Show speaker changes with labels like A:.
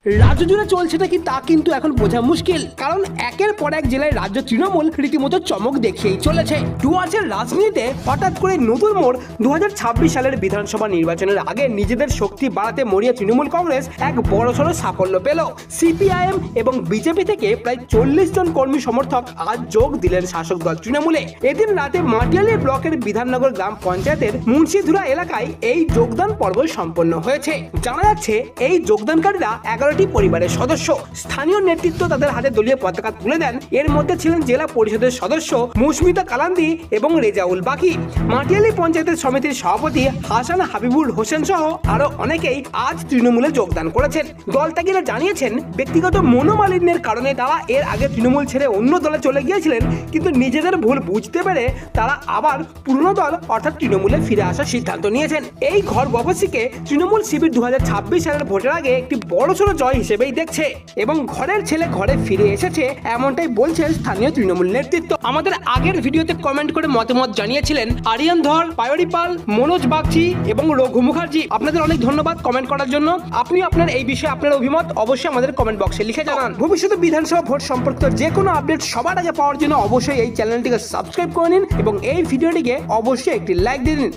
A: রাজ্য জুড়ে চলছে নাকি তা কিন্তু এখন বোঝা মুশকিল, কারণ একের পর এক জেলায় রাজ্য তৃণমূল রীতিমতো চমক দেখিয়েই চলেছে। ডুয়ার্সের রাজনীতিতে হঠাৎ করে নতুন মোড়। 2026 সালের বিধানসভা নির্বাচনের আগে নিজেদের শক্তি বাড়াতে মরিয়া তৃণমূল কংগ্রেস এক বড়সড় সাফল্য পেল। সিপিআইএম এবং বিজেপি থেকে প্রায় 40 জন কর্মী সমর্থক আজ যোগ দিলেন শাসক দল তৃণমূলে। এদিন রাতে মাটিয়ালি ব্লকের বিধাননগর গ্রাম পঞ্চায়েতের মুন্সিধুরা এলাকায় এই যোগদান পর্ব সম্পন্ন হয়েছে। জানা যাচ্ছে এই যোগদানকারীরা 11টি পরিবারের সদস্য। স্থানীয় নেতৃত্ব তাদের হাতে দলীয় পতাকা তুলে দেন। এর মধ্যে ছিলেন জেলা পরিষদের সদস্য মুশমিতা কালান্দি এবং রেজাউল বাকি। মাটিয়ালি পঞ্চায়েতের সমিতির সভাপতি হাসান হাবিবুল হোসেন সহ আরো অনেকেই আজ তৃণমূলে যোগদান করেছেন। দলত্যাগীরা জানিয়েছেন ব্যক্তিগত মনোমালিন্যের কারণে তারা এর আগে তৃণমূল ছেড়ে অন্য দলে চলে গিয়েছিলেন, কিন্তু নিজেদের ভুল বুঝতে পেরে তারা আবার পুরনো দল অর্থাৎ তৃণমূলে ফিরে আসার সিদ্ধান্ত নিয়েছেন। এই ঘর বাপসিকে তৃণমূল শিবির 2026 সালের ভোটের আগে একটি বড়সড় জয় হিসেবেই দেখছে এবং ঘরের ছেলে ঘরে ফিরে এসেছে, এমনটাই বলছে স্থানীয় তৃণমূল নেতৃত্ব। আমাদের আগের ভিডিওতে কমেন্ট করে মতামত জানিয়েছিলেন আরিয়ান ধর, পায়রি পাল, মনোজ বাগচি এবং রঘু মুখার্জি। আপনাদের অনেক ধন্যবাদ কমেন্ট করার জন্য। আপনি আপনার এই বিষয়ে আপনার অভিমত অবশ্যই আমাদের কমেন্ট বক্সে লিখে জানান। ভবিষ্যতে বিধানসভা ভোট সম্পর্কিত যে কোনো আপডেট সবার আগে পাওয়ার জন্য অবশ্যই এই চ্যানেলটিকে সাবস্ক্রাইব করে নিন এবং এই ভিডিওটিকে অবশ্যই একটি লাইক দিয়ে দিন।